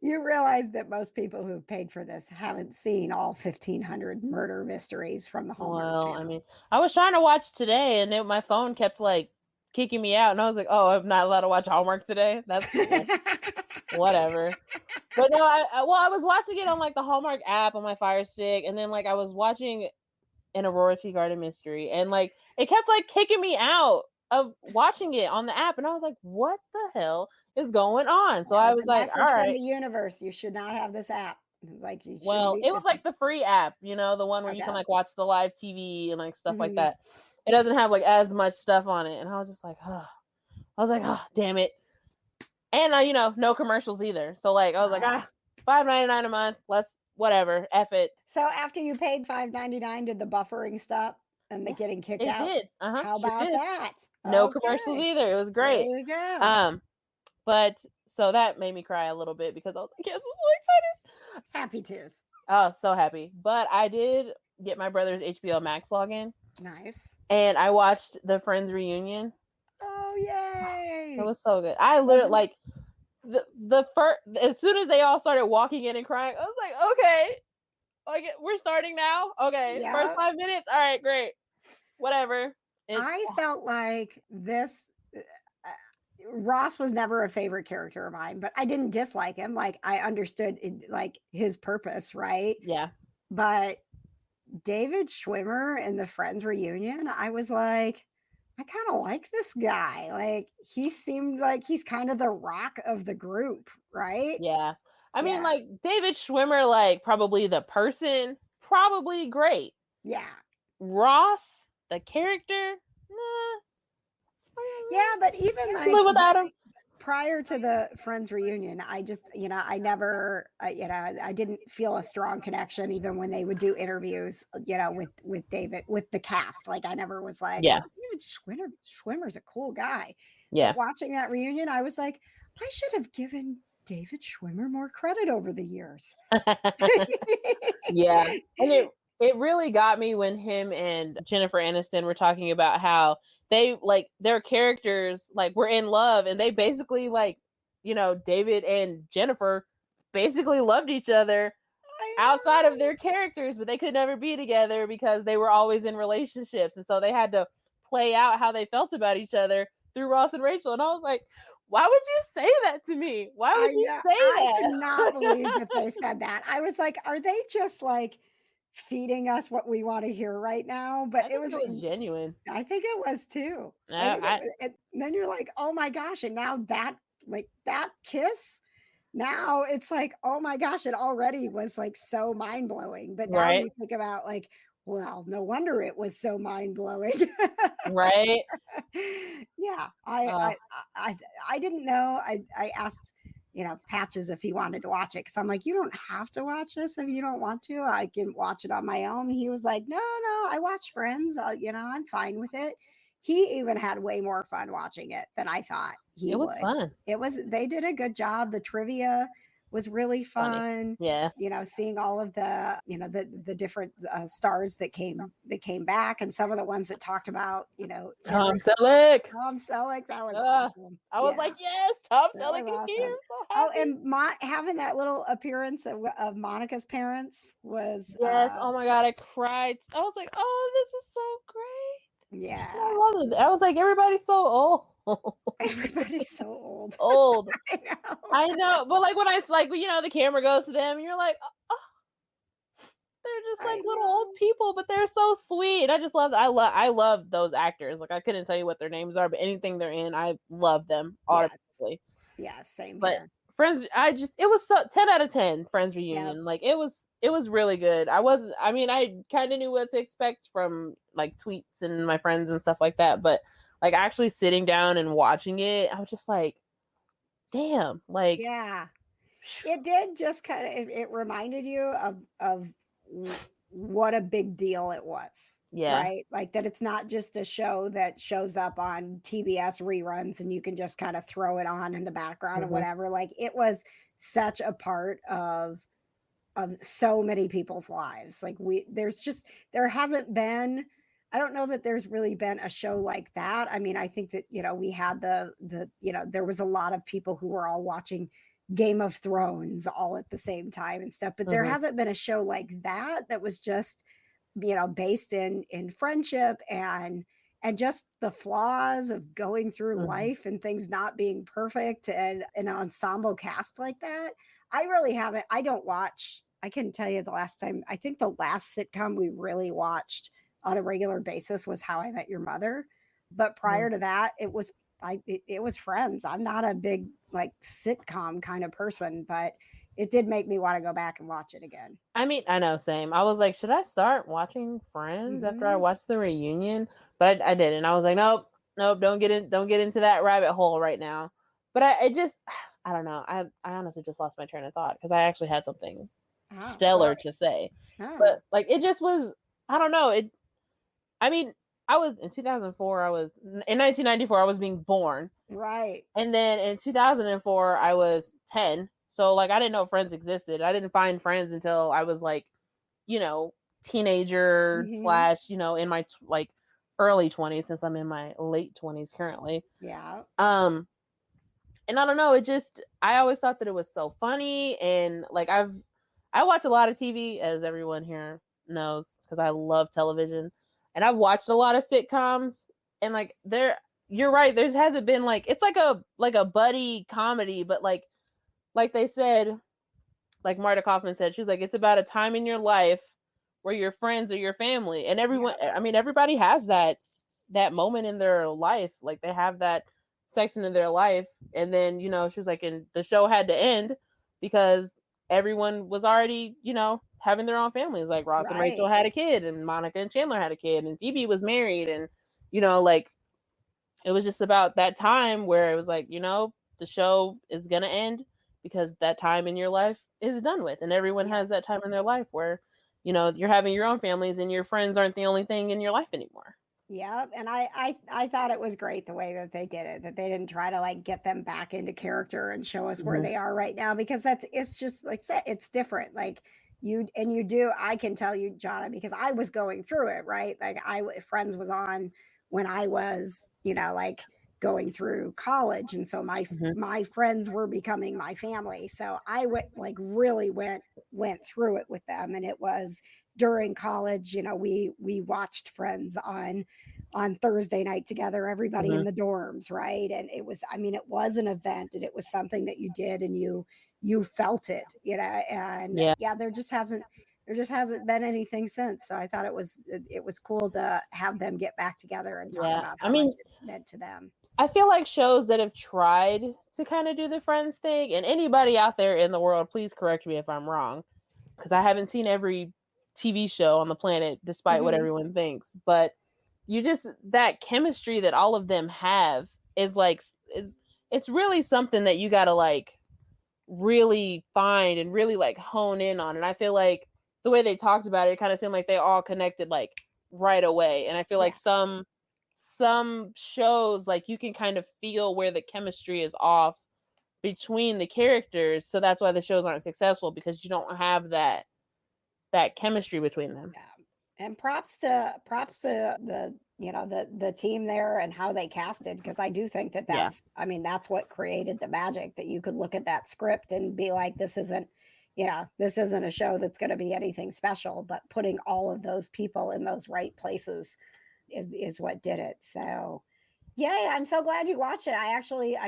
You realize that most people who've paid for this haven't seen all 1,500 murder mysteries from the Hallmark Well, channel. I mean, I was trying to watch today, and my phone kept like kicking me out, and I was like, "Oh, I'm not allowed to watch Hallmark today." That's cool. Whatever. But no, I was watching it on like the Hallmark app on my Fire Stick, and then like I was watching an Aurora Tea Garden mystery, and like it kept like kicking me out of watching it on the app, and I was like, "What the hell is going on?" So I was like, message "All from right." the universe, you should not have this app. It was like you shouldn't Well, be. it was like the free app, you know, the one where you can Okay. like watch the live TV and like stuff like Mhm. that. It doesn't have like as much stuff on it, and I was just like, oh, I was like, oh, damn it. And you know, no commercials either. So like, I was like, $5.99 a month. Let's whatever, F it. So after you paid $5.99, did the buffering stop and the Yes, getting kicked it out? did. How Sure about did. that? No commercials Okay. either. It was There great. you go. But so that made me cry a little bit because I was like, yes, I'm so excited. Happy tears. Oh, so happy. But I did get my brother's HBO Max login. Nice. And I watched the Friends reunion. Oh, yay. It was so good. I literally like the first, as soon as they all started walking in and crying, I was like, okay, like we're starting now. Okay, Yeah. first 5 minutes. All right, great. Whatever. I felt like this. Ross was never a favorite character of mine, but I didn't dislike him. Like I understood like his purpose, right? Yeah. But David Schwimmer in the Friends reunion, I was like, I kind of like this guy. Like he seemed like he's kind of the rock of the group, right? Yeah. I mean, Yeah. like David Schwimmer, like probably the person, probably great. Yeah. Ross, the character, nah. Yeah, but even like Live without him. prior to the Friends reunion, I just, I never, I didn't feel a strong connection even when they would do interviews, with David, with the cast. Like I never was like, Yeah. David Schwimmer's a cool guy. Yeah. But watching that reunion, I was like, I should have given David Schwimmer more credit over the years. Yeah. And it really got me when him and Jennifer Aniston were talking about how they like their characters like were in love, and they basically like, David and Jennifer basically loved each other outside of their characters, but they could never be together because they were always in relationships, and so they had to play out how they felt about each other through Ross and Rachel. And I was like, why would you say that to me? Why would you say that? I could not believe that they said that. I was like, are they just like feeding us what we want to hear right now? But it was genuine. I think it was too. And then you're like, oh my gosh. And now that kiss, now it's like, oh my gosh, it already was like so mind blowing. But now you think about like, well, no wonder it was so mind blowing. Right. Yeah. I didn't know. I asked Patches if he wanted to watch it. Cause I'm like, you don't have to watch this if you don't want to. I can watch it on my own. He was like, no, I watch Friends. I'm fine with it. He even had way more fun watching it than I thought he It was would. fun. They did a good job. The trivia was really Funny. fun. Yeah. Seeing all of the, the different stars that came back, and some of the ones that talked about, Tom Selleck. That was Ugh, awesome. I was like, yes, Tom That Selleck was is here. awesome. I'm so Oh, happy. and having that little appearance of Monica's parents was Yes. Oh my God, I cried. I was like, oh, this is so great. yeah. I love it. I was like, everybody's so old. Everybody's so old. Old. I know. I know, but like when the camera goes to them, you're like, oh, they're just like little old people, but they're so sweet. I just love. I love those actors. Like I couldn't tell you what their names are, but anything they're in, I love them automatically. Yeah, same But here. Friends, it was 10 out of 10 Friends reunion. Yep. Like it was really good. I kind of knew what to expect from like tweets and my friends and stuff like that, but like actually sitting down and watching it, I was just like, damn, like yeah, it did just kind of it reminded you of what a big deal it was. Yeah. Right. Like that it's not just a show that shows up on TBS reruns and you can just kind of throw it on in the background or whatever. Like it was such a part of so many people's lives. Like there hasn't been, I don't know that there's really been a show like that. I mean, I think that, we had there was a lot of people who were all watching Game of Thrones all at the same time and stuff, but there hasn't been a show like that was just, based in friendship and just the flaws of going through life and things not being perfect, and an ensemble cast like that. I really haven't. I couldn't tell you I think the last sitcom we really watched on a regular basis was How I Met Your Mother. But prior to that, it was Friends. I'm not a big like sitcom kind of person, but it did make me want to go back and watch it again. I mean, I know, same. I was like, should I start watching Friends after I watched the reunion? But I didn't. I was like, nope, don't get into that rabbit hole right now. But I don't know. I honestly just lost my train of thought because I actually had something stellar to say. But like it just was, I don't know. I was in 2004, in 1994, I was being born. Right. And then in 2004, I was 10. So like I didn't know Friends existed. I didn't find Friends until I was like, teenager / in my like early 20s, since I'm in my late 20s currently. Yeah. And I don't know, I always thought that it was so funny, and like I watch a lot of TV, as everyone here knows, because I love television, and I've watched a lot of sitcoms, and like you're right, there hasn't been like, it's like a buddy comedy, but like they said, like Marta Kaufman said, she was like, it's about a time in your life where your friends are your family, and everyone, I mean, everybody has that moment in their life, like they have that section of their life, and then she was like, and the show had to end because everyone was already having their own families, like Ross and Rachel had a kid, and Monica and Chandler had a kid, and Phoebe was married, and like it was just about that time where it was like, the show is gonna end because that time in your life is done with, and everyone has that time in their life where you're having your own families and your friends aren't the only thing in your life anymore. Yeah, and I thought it was great the way that they did it, that they didn't try to like get them back into character and show us where they are right now, because it's just like I said, it's different. Like I can tell you, Johna, because I was going through it, right? Like Friends was on when I was, like going through college, and so my friends were becoming my family. So I really went through it with them, and it was during college. We watched Friends on Thursday night together, everybody in the dorms, right? And it was an event, and it was something that you did, and you felt it, and there just hasn't been anything since. So I thought it was cool to have them get back together and talk about how much it meant to them. I feel like shows that have tried to kind of do the Friends thing, and anybody out there in the world, please correct me if I'm wrong, because I haven't seen every TV show on the planet, despite what everyone thinks, but that chemistry that all of them have is like, it's really something that you gotta like really find and really like hone in on. And I feel like the way they talked about it, it kind of seemed like they all connected like right away. And I feel like some shows, like you can kind of feel where the chemistry is off between the characters. So that's why the shows aren't successful, because you don't have that chemistry between them. Yeah. And props to the the team there and how they casted, because I do think that that's I mean, that's what created the magic, that you could look at that script and be like, this isn't a show that's going to be anything special, but putting all of those people in those right places is what did it. So yeah, I'm so glad you watched it. I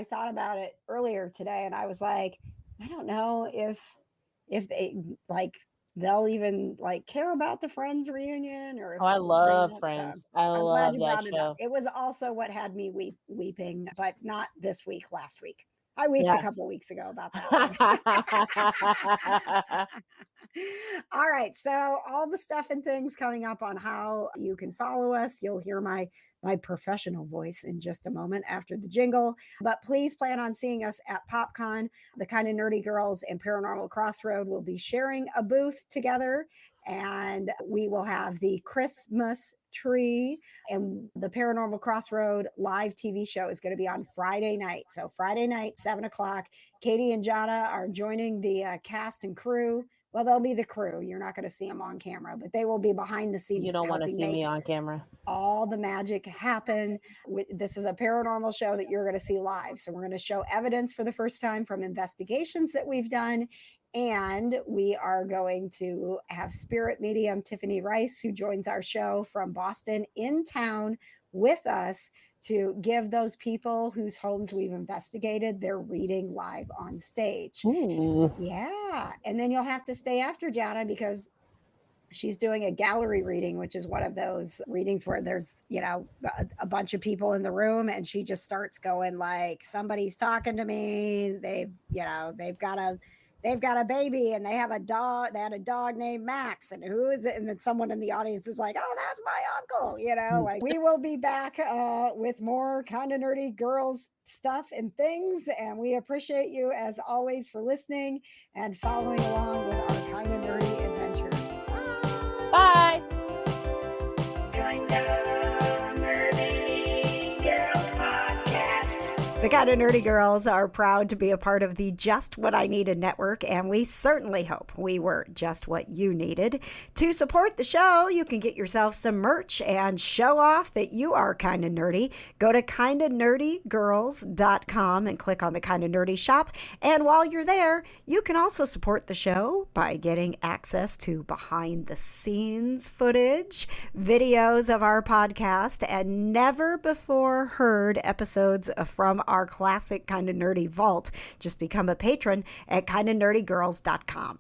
thought about it earlier today, and I was like, I don't know if they like they'll even like care about the Friends reunion, or if I they'll bring love it up. Friends. So I I'm glad love you that brought it up. show. It was also what had me weeping, but not this week, last week. I weeped Yeah. a couple weeks ago about that. All right, so all the stuff and things coming up on how you can follow us. You'll hear my professional voice in just a moment after the jingle, but please plan on seeing us at PopCon. The Kind of Nerdy Girls and Paranormal Crossroad will be sharing a booth together, and we will have the Christmas tree, and the Paranormal Crossroad live TV show is going to be on Friday night. So Friday night, 7:00, Katie and Johna are joining the cast and crew. Well, they'll be the crew. You're not going to see them on camera, but they will be behind the scenes. You don't want to helping see me make on camera. all the magic happen. This is a paranormal show that you're going to see live. So we're going to show evidence for the first time from investigations that we've done. And we are going to have spirit medium Tiffany Rice, who joins our show from Boston, in town with us to give those people whose homes we've investigated their reading live on stage. Ooh. Yeah. And then you'll have to stay after Johna, because she's doing a gallery reading, which is one of those readings where there's, a bunch of people in the room, and she just starts going like, somebody's talking to me. They've got a baby, and they have a dog. They had a dog named Max, and who is it? And then someone in the audience is like, "Oh, that's my uncle." Like, we will be back with more Kind of Nerdy Girls stuff and things, and we appreciate you as always for listening and following along with our Kind of Nerdy adventures. Bye. Join the Nerdy Girls Podcast. The Kind of Nerdy Girls are proud to be a part of the Just What I Needed network, and we certainly hope we were just what you needed. To support the show, you can get yourself some merch and show off that you are kind of nerdy. Go to kindofnerdygirls.com and click on the Kind of Nerdy shop. And while you're there, you can also support the show by getting access to behind the scenes footage, videos of our podcast, and never before heard episodes from our classic Kind of Nerdy vault. Just become a patron at kindofnerdygirls.com.